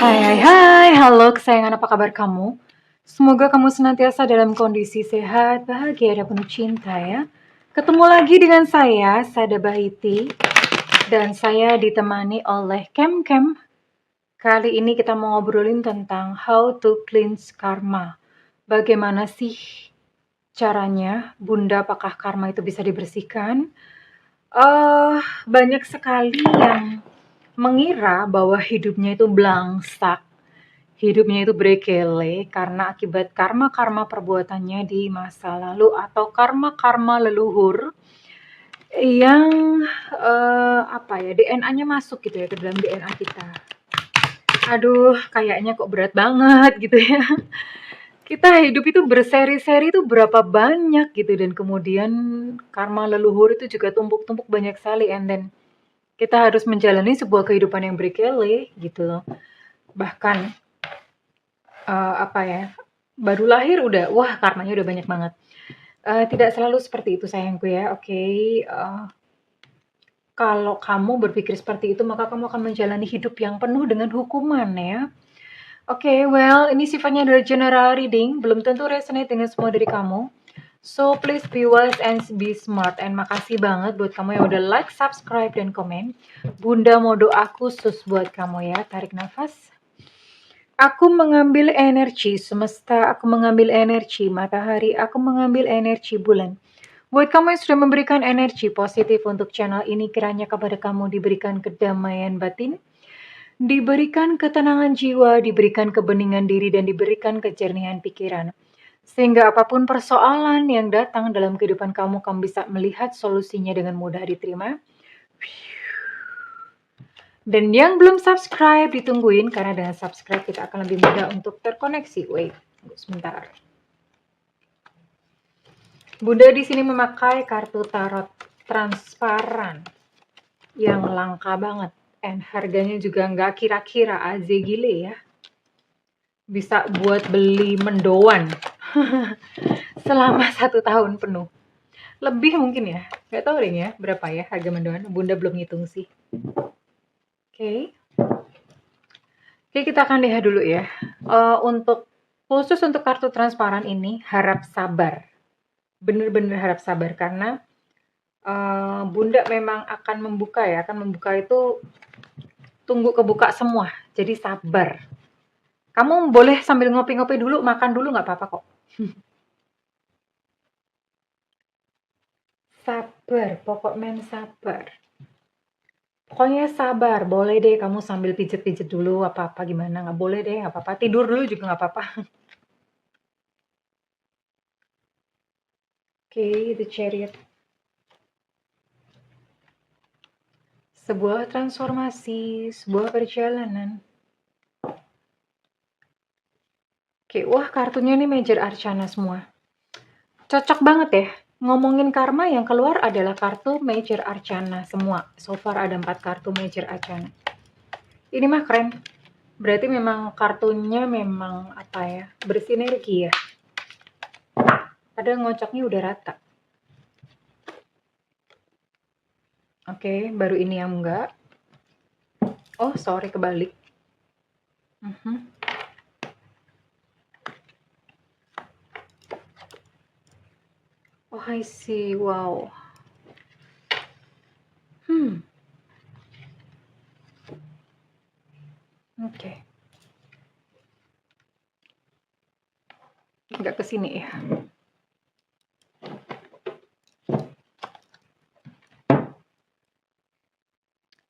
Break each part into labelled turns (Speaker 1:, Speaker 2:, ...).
Speaker 1: Hai hai hai, halo kesayangan, apa kabar kamu? Semoga kamu senantiasa dalam kondisi sehat, bahagia, dan penuh cinta ya. Ketemu lagi dengan saya, Sada Bahiti, dan saya ditemani oleh Kem Kem. Kali ini kita mau ngobrolin tentang how to cleanse karma. Bagaimana sih caranya, Bunda, apakah karma itu bisa dibersihkan? Banyak sekali yang mengira bahwa hidupnya itu belangsak, hidupnya itu brekele karena akibat karma-karma perbuatannya di masa lalu atau karma-karma leluhur yang DNA-nya masuk gitu ya ke dalam DNA kita. Aduh, kayaknya kok berat banget gitu ya. Kita hidup itu berseri-seri itu berapa banyak gitu, dan kemudian karma leluhur itu juga tumpuk-tumpuk banyak sekali, and then kita harus menjalani sebuah kehidupan yang berkele gitu loh. Bahkan baru lahir udah wah karmanya udah banyak banget. Tidak selalu seperti itu sayangku ya. Oke, kalau kamu berpikir seperti itu maka kamu akan menjalani hidup yang penuh dengan hukuman ya. Oke, well, ini sifatnya adalah general reading, belum tentu resonate dengan semua dari kamu. So please be wise and be smart. And makasih banget buat kamu yang udah like, subscribe, dan komen. Bunda mau doa khusus buat kamu ya. Tarik nafas. Aku mengambil energi semesta, aku mengambil energi matahari, aku mengambil energi bulan. Buat kamu yang sudah memberikan energi positif untuk channel ini, kiranya kepada kamu diberikan kedamaian batin, diberikan ketenangan jiwa, diberikan kebeningan diri, dan diberikan kejernihan pikiran. Sehingga apapun persoalan yang datang dalam kehidupan kamu, kamu bisa melihat solusinya dengan mudah diterima. Dan yang belum subscribe, ditungguin, karena dengan subscribe kita akan lebih mudah untuk terkoneksi. Wait, tunggu sebentar. Bunda di sini memakai kartu tarot transparan yang langka banget, and harganya juga nggak kira-kira, aze gile ya. Bisa buat beli mendoan selama 1 tahun penuh. Lebih mungkin ya, nggak tahu deh ya berapa ya harga mendoan. Bunda belum ngitung sih. Oke, kita akan lihat dulu ya. Khusus untuk kartu transparan ini, harap sabar. Bener-bener harap sabar karena Bunda memang akan membuka ya. Akan membuka itu tunggu kebuka semua. Jadi sabar. Kamu boleh sambil ngopi-ngopi dulu, makan dulu nggak apa-apa kok. Sabar, pokoknya sabar. Pokoknya sabar, boleh deh kamu sambil pijet-pijet dulu, apa-apa gimana, nggak boleh deh, nggak apa-apa. Tidur dulu juga nggak apa-apa. Oke, The Chariot. Sebuah transformasi, sebuah perjalanan. Oke, wah kartunya ini Major Arcana semua. Cocok banget ya. Ngomongin karma, yang keluar adalah kartu Major Arcana semua. So far ada 4 kartu Major Arcana. Ini mah keren. Berarti memang kartunya memang bersinergi ya. Padahal ngocoknya udah rata. Oke, baru ini yang enggak. Oh, sorry, kebalik. Oh, I see. Wow. Oke. Enggak ke sini ya.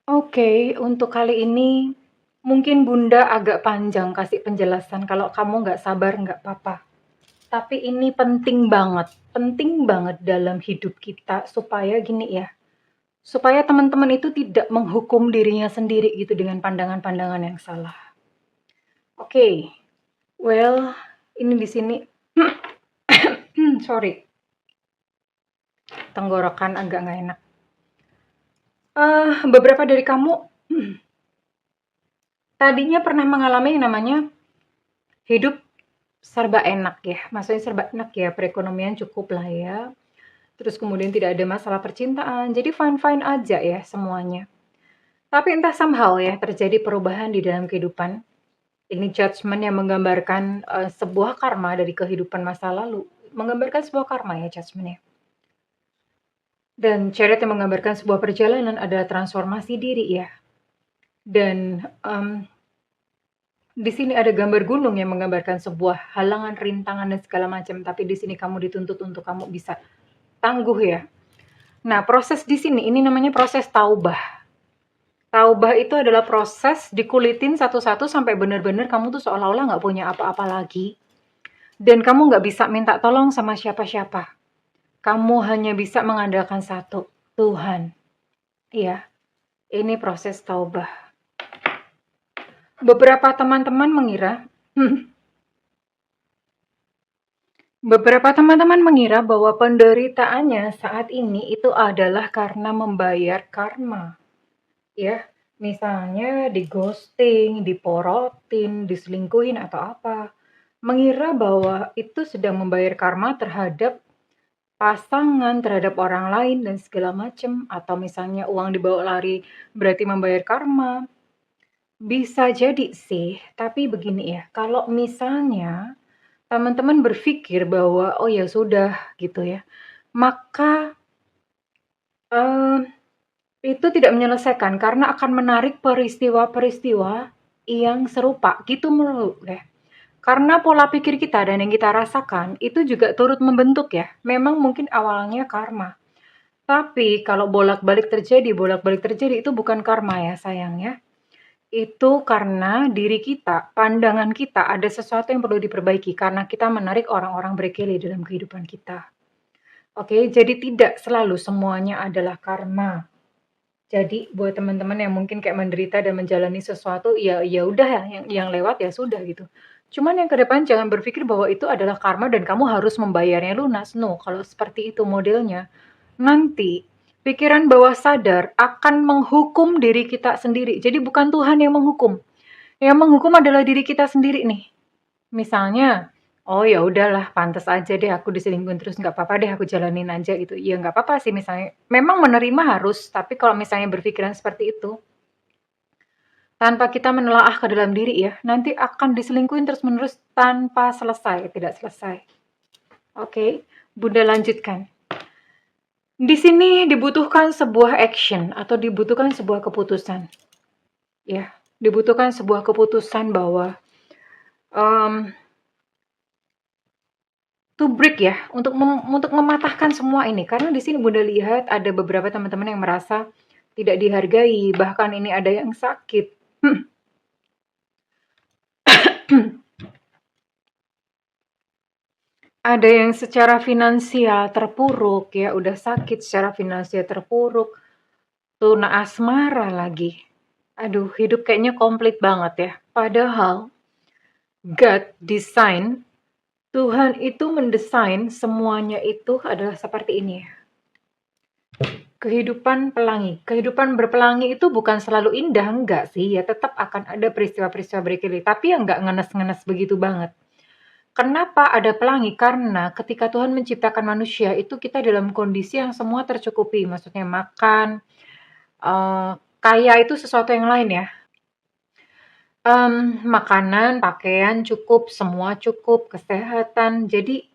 Speaker 1: Oke, untuk kali ini mungkin Bunda agak panjang kasih penjelasan. Kalau kamu nggak sabar nggak apa-apa. Tapi ini penting banget dalam hidup kita supaya gini ya. Supaya teman-teman itu tidak menghukum dirinya sendiri gitu dengan pandangan-pandangan yang salah. Oke. Well, ini di sini sorry. Tenggorokan agak nggak enak. Beberapa dari kamu tadinya pernah mengalami yang namanya hidup serba enak ya. Maksudnya serba enak ya, perekonomian cukup lah ya. Terus kemudian tidak ada masalah percintaan, jadi fine-fine aja ya semuanya. Tapi entah somehow ya terjadi perubahan di dalam kehidupan. Ini judgment yang menggambarkan, sebuah karma dari kehidupan masa lalu. Menggambarkan sebuah karma ya judgment-nya. Dan Chariot yang menggambarkan sebuah perjalanan adalah transformasi diri ya. Dan, di sini ada gambar gunung yang menggambarkan sebuah halangan, rintangan, dan segala macam, tapi di sini kamu dituntut untuk kamu bisa tangguh ya. Nah, proses di sini ini namanya proses taubah. Taubah itu adalah proses dikulitin satu-satu sampai benar-benar kamu tuh seolah-olah nggak punya apa-apa lagi. Dan kamu nggak bisa minta tolong sama siapa-siapa. Kamu hanya bisa mengandalkan satu, Tuhan. Iya, ini proses taubah. Beberapa teman-teman mengira, beberapa teman-teman mengira bahwa penderitaannya saat ini itu adalah karena membayar karma. Ya, misalnya di ghosting, diporotin, diselingkuhin atau apa. Mengira bahwa itu sedang membayar karma terhadap pasangan, terhadap orang lain dan segala macam, atau misalnya uang dibawa lari berarti membayar karma. Bisa jadi sih, tapi begini ya, kalau misalnya teman-teman berpikir bahwa, "Oh ya sudah," gitu ya, maka, itu tidak menyelesaikan karena akan menarik peristiwa-peristiwa yang serupa, gitu menurut ya. Karena pola pikir kita dan yang kita rasakan itu juga turut membentuk ya. Memang mungkin awalnya karma, tapi kalau bolak-balik terjadi itu bukan karma ya sayang ya. Itu karena diri kita, pandangan kita ada sesuatu yang perlu diperbaiki karena kita menarik orang-orang berkeli dalam kehidupan kita. Oke, jadi tidak selalu semuanya adalah karma. Jadi buat teman-teman yang mungkin kayak menderita dan menjalani sesuatu, ya ya udah ya yang lewat ya sudah gitu. Cuman yang ke depan jangan berpikir bahwa itu adalah karma dan kamu harus membayarnya lunas. No, kalau seperti itu modelnya, nanti pikiran bawah sadar akan menghukum diri kita sendiri. Jadi bukan Tuhan yang menghukum. Yang menghukum adalah diri kita sendiri nih. Misalnya, oh ya udahlah pantas aja deh aku diselingkuhin terus nggak apa-apa deh aku jalanin aja gitu. Ya nggak apa-apa sih misalnya. Memang menerima harus, tapi kalau misalnya berpikiran seperti itu, tanpa kita menelaah ke dalam diri ya, nanti akan diselingkuhin terus-menerus tanpa selesai, tidak selesai. Oke, Bunda lanjutkan. Di sini dibutuhkan sebuah action atau dibutuhkan sebuah keputusan. Ya, dibutuhkan sebuah keputusan bahwa to break ya, untuk mematahkan semua ini. Karena di sini Bunda lihat ada beberapa teman-teman yang merasa tidak dihargai, bahkan ini ada yang sakit. Ada yang secara finansial terpuruk ya, udah sakit secara finansial terpuruk, tuna asmara lagi. Aduh, hidup kayaknya komplit banget ya. Padahal God design, Tuhan itu mendesain semuanya itu adalah seperti ini ya. Kehidupan pelangi. Kehidupan berpelangi itu bukan selalu indah, enggak sih. Ya tetap akan ada peristiwa-peristiwa berkeli. Tapi ya enggak ngenes-ngenes begitu banget. Kenapa ada pelangi? Karena ketika Tuhan menciptakan manusia, itu kita dalam kondisi yang semua tercukupi. Maksudnya makan, kaya itu sesuatu yang lain ya. Makanan, pakaian cukup, semua cukup, kesehatan. Jadi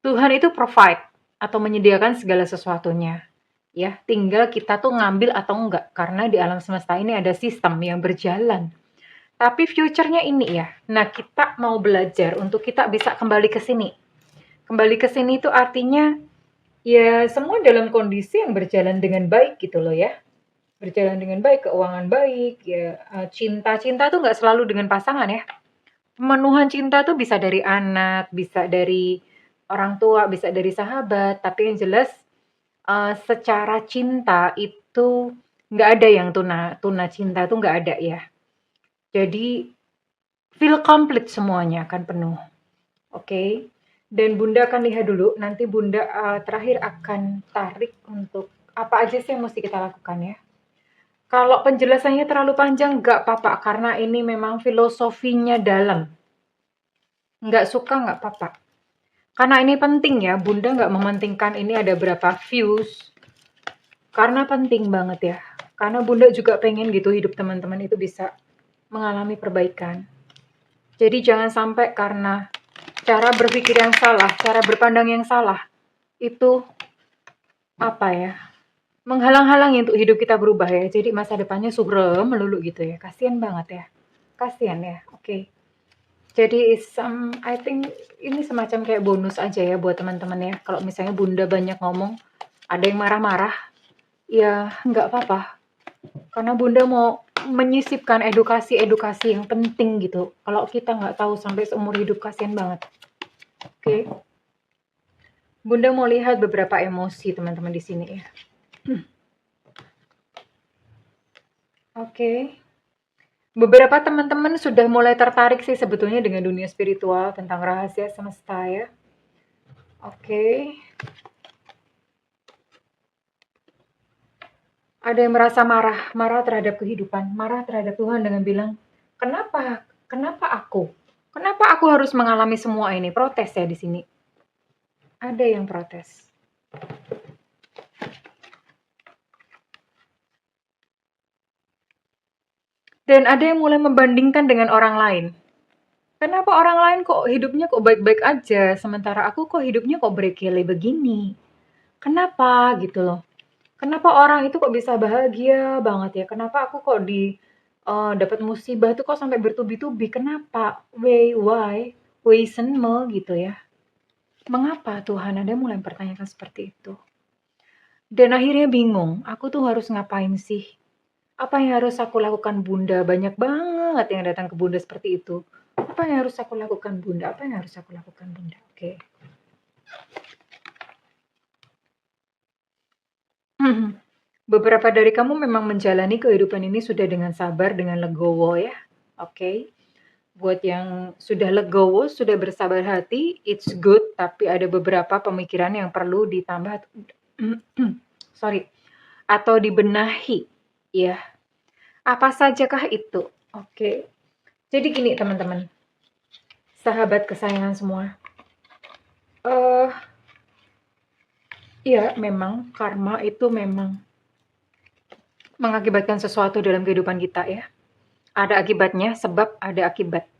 Speaker 1: Tuhan itu provide atau menyediakan segala sesuatunya. Ya, tinggal kita tuh ngambil atau enggak. Karena di alam semesta ini ada sistem yang berjalan. Tapi future-nya ini ya. Nah, kita mau belajar untuk kita bisa kembali ke sini. Kembali ke sini itu artinya ya semua dalam kondisi yang berjalan dengan baik gitu loh ya. Berjalan dengan baik, keuangan baik, ya cinta-cinta tuh nggak selalu dengan pasangan ya. Pemenuhan cinta tuh bisa dari anak, bisa dari orang tua, bisa dari sahabat. Tapi yang jelas secara cinta itu nggak ada yang tuna cinta tuh nggak ada ya. Jadi feel complete semuanya akan penuh. Oke. Dan Bunda akan lihat dulu, nanti Bunda terakhir akan tarik untuk apa aja sih yang mesti kita lakukan ya. Kalau penjelasannya terlalu panjang, nggak apa-apa, karena ini memang filosofinya dalam. Nggak suka, nggak apa-apa. Karena ini penting ya, Bunda nggak mementingkan ini ada berapa views. Karena penting banget ya. Karena Bunda juga pengen gitu hidup teman-teman itu bisa mengalami perbaikan. Jadi jangan sampai karena cara berpikir yang salah, cara berpandang yang salah, itu menghalang-halangi untuk hidup kita berubah ya. Jadi masa depannya suram melulu gitu ya. Kasian banget ya. Kasian ya. Oke. Jadi I think ini semacam kayak bonus aja ya buat teman-teman ya. Kalau misalnya Bunda banyak ngomong, ada yang marah-marah, ya nggak apa-apa. Karena Bunda mau menyisipkan edukasi-edukasi yang penting gitu. Kalau kita nggak tahu sampai seumur hidup, kasihan banget. Oke. Bunda mau lihat beberapa emosi teman-teman di sini ya. Oke. Beberapa teman-teman sudah mulai tertarik sih sebetulnya dengan dunia spiritual tentang rahasia semesta ya. Oke. Ada yang merasa marah terhadap kehidupan, marah terhadap Tuhan dengan bilang, kenapa aku? Kenapa aku harus mengalami semua ini? Protes ya di sini. Ada yang protes. Dan ada yang mulai membandingkan dengan orang lain. Kenapa orang lain kok hidupnya kok baik-baik aja, sementara aku kok hidupnya kok berkele begini? Kenapa gitu loh? Kenapa orang itu kok bisa bahagia banget ya? Kenapa aku kok dapat musibah tuh kok sampai bertubi-tubi? Kenapa? Why? Why gitu ya? Mengapa Tuhan? Ada mulai mempertanyakan seperti itu. Dan akhirnya bingung, aku tuh harus ngapain sih? Apa yang harus aku lakukan Bunda? Banyak banget yang datang ke Bunda seperti itu. Apa yang harus aku lakukan Bunda? Apa yang harus aku lakukan Bunda? Oke. Beberapa dari kamu memang menjalani kehidupan ini sudah dengan sabar, dengan legowo ya. Oke. Buat yang sudah legowo, sudah bersabar hati, it's good, tapi ada beberapa pemikiran yang perlu ditambah atau dibenahi ya. Apa sajakah itu? Oke. Jadi gini teman-teman. Sahabat kesayangan semua. Ya, memang karma itu memang mengakibatkan sesuatu dalam kehidupan kita ya. Ada akibatnya, sebab ada akibat.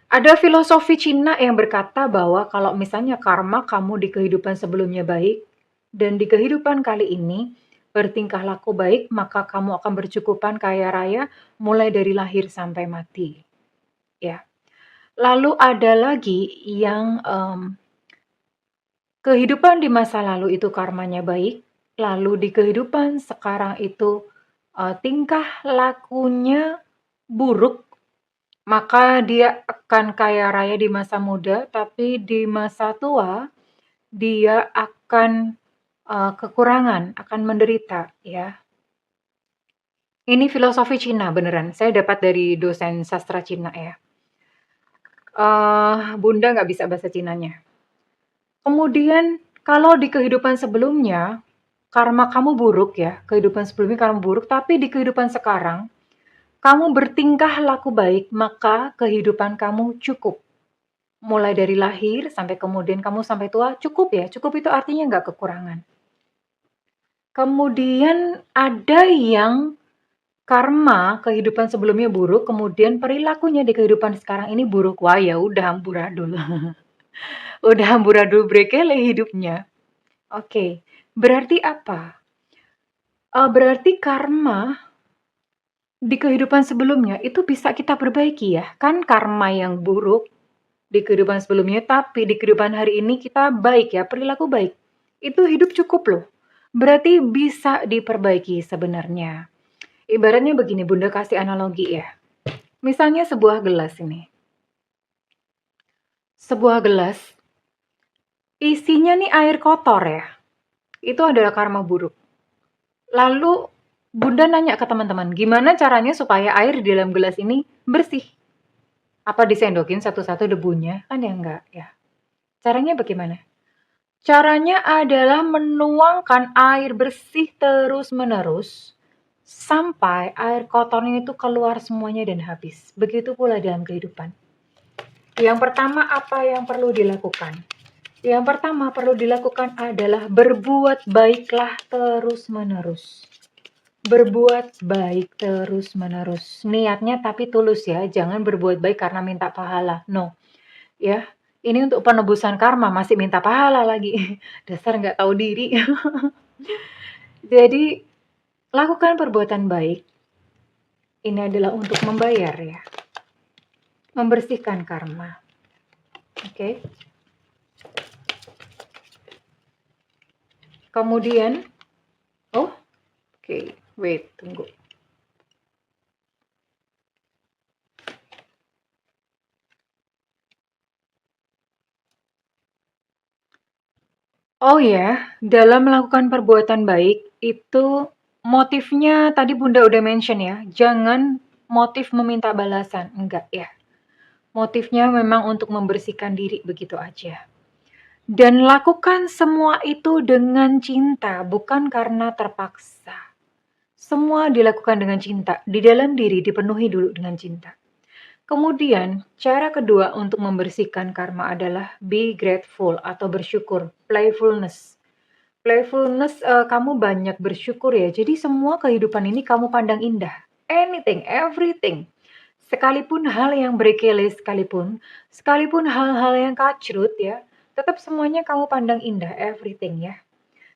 Speaker 1: Ada filosofi Cina yang berkata bahwa kalau misalnya karma kamu di kehidupan sebelumnya baik, dan di kehidupan kali ini bertingkah laku baik, maka kamu akan bercukupan kaya raya mulai dari lahir sampai mati. Ya. Lalu ada lagi yang kehidupan di masa lalu itu karmanya baik, lalu di kehidupan sekarang itu tingkah lakunya buruk, maka dia akan kaya raya di masa muda, tapi di masa tua dia akan kekurangan, akan menderita ya. Ini filosofi Cina beneran, saya dapat dari dosen sastra Cina ya. Bunda nggak bisa bahasa Cinanya. Kemudian kalau di kehidupan sebelumnya, karma kamu buruk ya, kehidupan sebelumnya kamu buruk, tapi di kehidupan sekarang, kamu bertingkah laku baik, maka kehidupan kamu cukup. Mulai dari lahir sampai kemudian kamu sampai tua, cukup ya. Cukup itu artinya nggak kekurangan. Kemudian ada yang karma kehidupan sebelumnya buruk, kemudian perilakunya di kehidupan sekarang ini buruk. Wah ya udah amburadul. Udah amburadul brekele hidupnya. Oke, berarti apa? Berarti karma di kehidupan sebelumnya itu bisa kita perbaiki ya. Kan karma yang buruk di kehidupan sebelumnya, tapi di kehidupan hari ini kita baik ya, perilaku baik. Itu hidup cukup loh. Berarti bisa diperbaiki sebenarnya. Ibaratnya begini, Bunda kasih analogi ya. Misalnya sebuah gelas ini. Sebuah gelas, isinya nih air kotor ya. Itu adalah karma buruk. Lalu Bunda nanya ke teman-teman, gimana caranya supaya air di dalam gelas ini bersih? Apa disendokin satu-satu debunya? Kan ya enggak ya. Caranya bagaimana? Caranya adalah menuangkan air bersih terus-menerus sampai air kotornya itu keluar semuanya dan habis. Begitu pula dalam kehidupan. Yang pertama apa yang perlu dilakukan? Yang pertama perlu dilakukan adalah berbuat baiklah terus-menerus. Berbuat baik terus-menerus. Niatnya tapi tulus ya, jangan berbuat baik karena minta pahala, no. Ya, ini untuk penebusan karma, masih minta pahala lagi. Dasar nggak tahu diri. Jadi, lakukan perbuatan baik. Ini adalah untuk membayar ya, membersihkan karma. Oke. Kemudian, oh, oke, wait, tunggu. Oh ya, dalam melakukan perbuatan baik itu motifnya tadi Bunda udah mention ya, jangan motif meminta balasan, enggak ya. Motifnya memang untuk membersihkan diri begitu aja. Dan lakukan semua itu dengan cinta, bukan karena terpaksa. Semua dilakukan dengan cinta, di dalam diri dipenuhi dulu dengan cinta. Kemudian, cara kedua untuk membersihkan karma adalah be grateful atau bersyukur, playfulness. Playfulness, kamu banyak bersyukur ya, jadi semua kehidupan ini kamu pandang indah. Anything, everything. Sekalipun hal yang berkele sekalipun hal-hal yang kacrut ya, tetap semuanya kamu pandang indah, everything ya.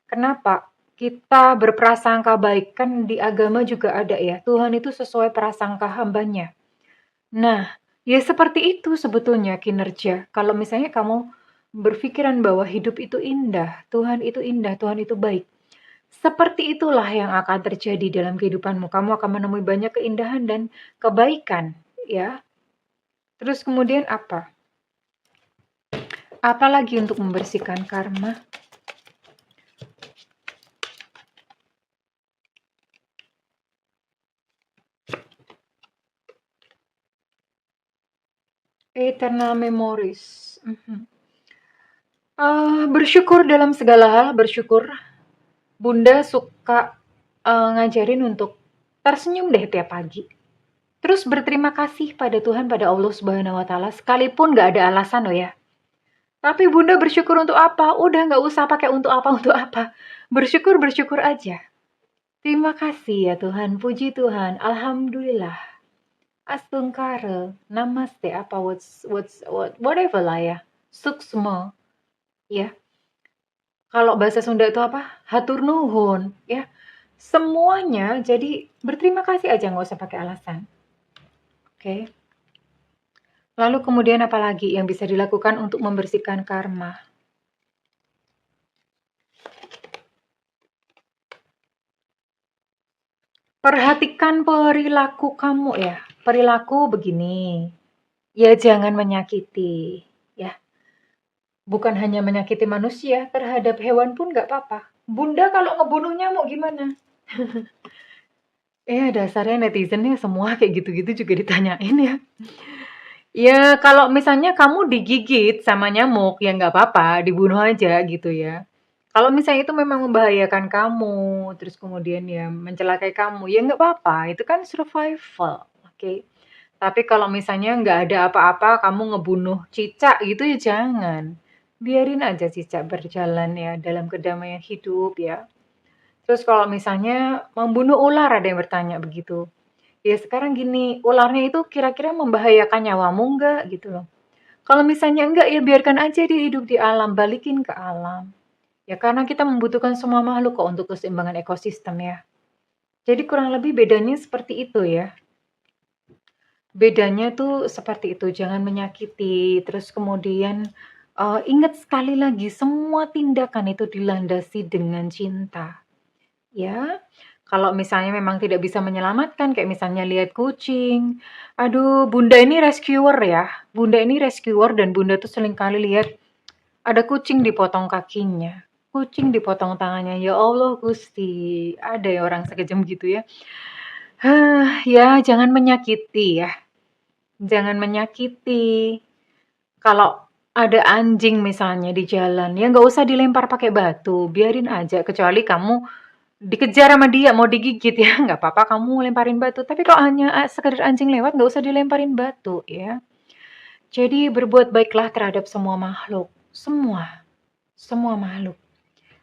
Speaker 1: Kenapa? Kita berprasangka baik, kan di agama juga ada ya, Tuhan itu sesuai prasangka hambanya. Nah, ya seperti itu sebetulnya kinerja. Kalau misalnya kamu berpikiran bahwa hidup itu indah, Tuhan itu baik. Seperti itulah yang akan terjadi dalam kehidupanmu. Kamu akan menemui banyak keindahan dan kebaikan, ya. Terus kemudian apa? Apalagi untuk membersihkan karma? Eternal memories. Bersyukur dalam segala hal, bersyukur. Bunda suka ngajarin untuk tersenyum deh tiap pagi. Terus berterima kasih pada Tuhan, pada Allah Subhanahu wa Ta'ala, sekalipun gak ada alasan loh ya. Tapi Bunda bersyukur untuk apa? Udah nggak usah pakai untuk apa. Bersyukur aja. Terima kasih ya Tuhan, puji Tuhan, alhamdulillah. Astungkara, namaste, apa whatever lah ya. Suksma, ya. Kalau bahasa Sunda itu apa? Hatur nuhun, ya. Semuanya jadi berterima kasih aja, nggak usah pakai alasan. Oke. Lalu kemudian apa lagi yang bisa dilakukan untuk membersihkan karma? Perhatikan perilaku kamu ya. Perilaku begini. Ya jangan menyakiti, ya. Bukan hanya menyakiti manusia, terhadap hewan pun nggak apa-apa. Bunda kalau ngebunuh nyamuk gimana? Dasarnya netizennya semua kayak gitu-gitu juga ditanyain ya. Ya kalau misalnya kamu digigit sama nyamuk, ya nggak apa-apa, dibunuh aja gitu ya. Kalau misalnya itu memang membahayakan kamu, terus kemudian ya mencelakai kamu, ya nggak apa-apa, itu kan survival, oke. Tapi kalau misalnya nggak ada apa-apa, kamu ngebunuh cicak gitu ya jangan. Biarin aja cicak berjalan ya dalam kedamaian hidup ya. Terus kalau misalnya membunuh ular, ada yang bertanya begitu. Ya sekarang gini, ularnya itu kira-kira membahayakan nyawamu nggak gitu loh. Kalau misalnya enggak, ya biarkan aja dia hidup di alam, balikin ke alam. Ya karena kita membutuhkan semua makhluk kok untuk keseimbangan ekosistem ya. Jadi kurang lebih bedanya seperti itu ya. Bedanya tuh seperti itu, jangan menyakiti, terus kemudian, ingat sekali lagi semua tindakan itu dilandasi dengan cinta, ya. Kalau misalnya memang tidak bisa menyelamatkan, kayak misalnya lihat kucing, aduh Bunda ini rescuer ya, Bunda ini rescuer dan Bunda tuh seringkali lihat ada kucing dipotong kakinya, kucing dipotong tangannya, ya Allah Gusti, ada ya orang sekejam gitu ya. Ya jangan menyakiti ya. Jangan menyakiti. Kalau ada anjing misalnya di jalan, ya nggak usah dilempar pakai batu, biarin aja. Kecuali kamu dikejar sama dia, mau digigit ya, nggak apa-apa kamu lemparin batu. Tapi kalau hanya sekedar anjing lewat, nggak usah dilemparin batu ya. Jadi berbuat baiklah terhadap semua makhluk. Semua makhluk.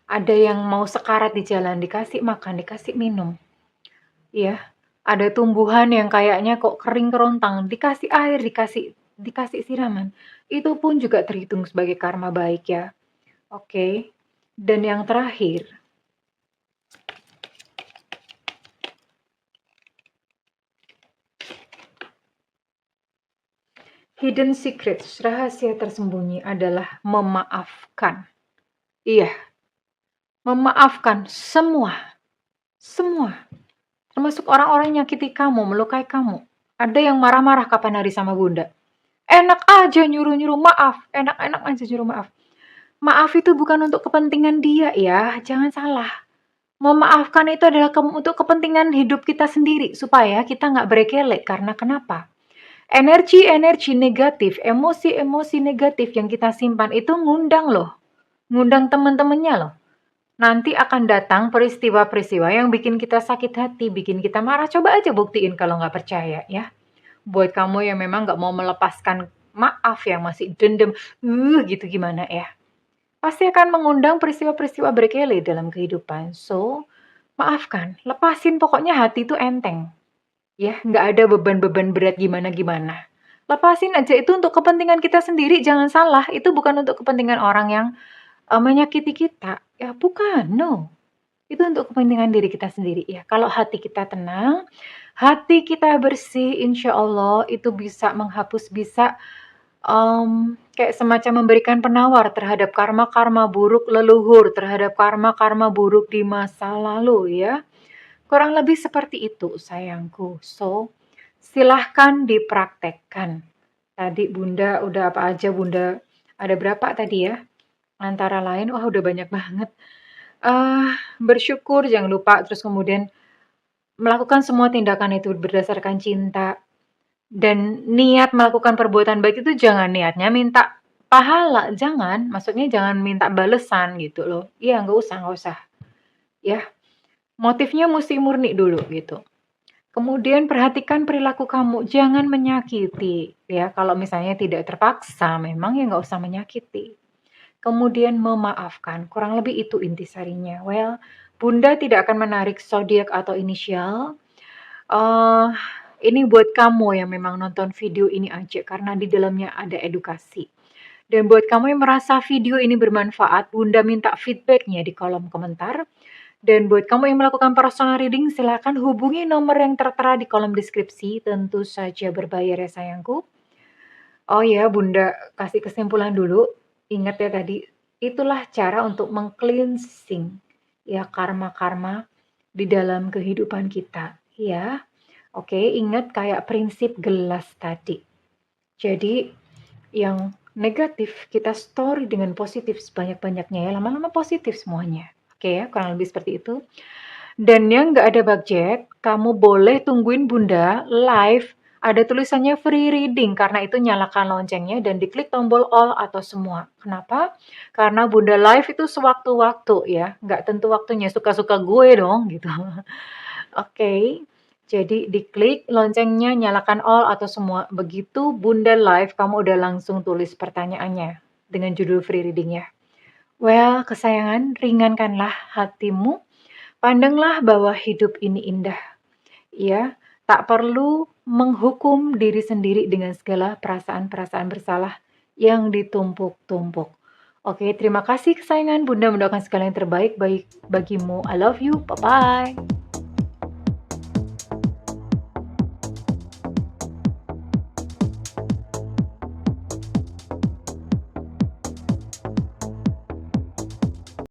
Speaker 1: Ada yang mau sekarat di jalan, dikasih makan, dikasih minum. ya. Ada tumbuhan yang kayaknya kok kering kerontang, dikasih air, dikasih siraman, itu pun juga terhitung sebagai karma baik ya. Oke. Dan yang terakhir, hidden secrets, rahasia tersembunyi adalah memaafkan. Iya, memaafkan semua, semua. Termasuk orang-orang yang nyakiti kamu, melukai kamu. Ada yang marah-marah kapan hari sama bunda. Enak aja nyuruh-nyuruh maaf, enak-enak aja nyuruh maaf. Maaf itu bukan untuk kepentingan dia ya, jangan salah. Memaafkan itu adalah untuk kepentingan hidup kita sendiri, supaya kita nggak berkelek. Karena kenapa? Energi-energi negatif, emosi-emosi negatif yang kita simpan itu ngundang loh. Ngundang teman-temannya loh. Nanti akan datang peristiwa-peristiwa yang bikin kita sakit hati, bikin kita marah. Coba aja buktiin kalau nggak percaya ya. Buat kamu yang memang nggak mau melepaskan maaf, yang masih dendam, gitu gimana ya. Pasti akan mengundang peristiwa-peristiwa berkele dalam kehidupan. So, maafkan, lepasin, pokoknya hati itu enteng. Ya, nggak ada beban-beban berat gimana-gimana. Lepasin aja, itu untuk kepentingan kita sendiri, jangan salah. Itu bukan untuk kepentingan orang yang menyakiti kita. Ya, bukan, no. Itu untuk kepentingan diri kita sendiri ya. Kalau hati kita tenang, hati kita bersih, insya Allah itu bisa menghapus, bisa kayak semacam memberikan penawar terhadap karma-karma buruk leluhur, terhadap karma-karma buruk di masa lalu ya. Kurang lebih seperti itu sayangku. So, silahkan dipraktekkan. Tadi Bunda udah apa aja Bunda? Ada berapa tadi ya? Antara lain, wah udah banyak banget. Bersyukur jangan lupa, terus kemudian melakukan semua tindakan itu berdasarkan cinta, dan niat melakukan perbuatan baik itu jangan niatnya minta pahala, jangan. Maksudnya jangan minta balesan gitu loh. Iya, nggak usah, ya. Motifnya mesti murni dulu gitu. Kemudian perhatikan perilaku kamu, jangan menyakiti ya. Kalau misalnya tidak terpaksa memang ya nggak usah menyakiti. Kemudian memaafkan, kurang lebih itu intisarinya. Well, Bunda tidak akan menarik zodiak atau inisial. Eh, ini buat kamu yang memang nonton video ini aja karena di dalamnya ada edukasi. Dan buat kamu yang merasa video ini bermanfaat, Bunda minta feedbacknya di kolom komentar. Dan buat kamu yang melakukan personal reading, silakan hubungi nomor yang tertera di kolom deskripsi. Tentu saja berbayar ya sayangku. Oh ya, Bunda kasih kesimpulan dulu. Ingat ya tadi, itulah cara untuk meng-cleansing ya karma-karma di dalam kehidupan kita, ya. Oke, ingat kayak prinsip gelas tadi. Jadi yang negatif kita story dengan positif sebanyak-banyaknya ya, lama-lama positif semuanya. Oke ya, kurang lebih seperti itu. Dan yang nggak ada budget, kamu boleh tungguin Bunda live, ada tulisannya free reading, karena itu nyalakan loncengnya dan diklik tombol all atau semua. Kenapa? Karena Bunda live itu sewaktu-waktu ya, nggak tentu waktunya, suka-suka gue dong gitu. Oke, jadi diklik loncengnya, nyalakan all atau semua. Begitu Bunda live, kamu udah langsung tulis pertanyaannya dengan judul free reading ya. Well, kesayangan, ringankanlah hatimu. Pandanglah bahwa hidup ini indah. Ya, tak perlu menghukum diri sendiri dengan segala perasaan-perasaan bersalah yang ditumpuk-tumpuk. Oke, terima kasih kesayangan. Bunda mendoakan segala yang terbaik bagimu. I love you. Bye-bye.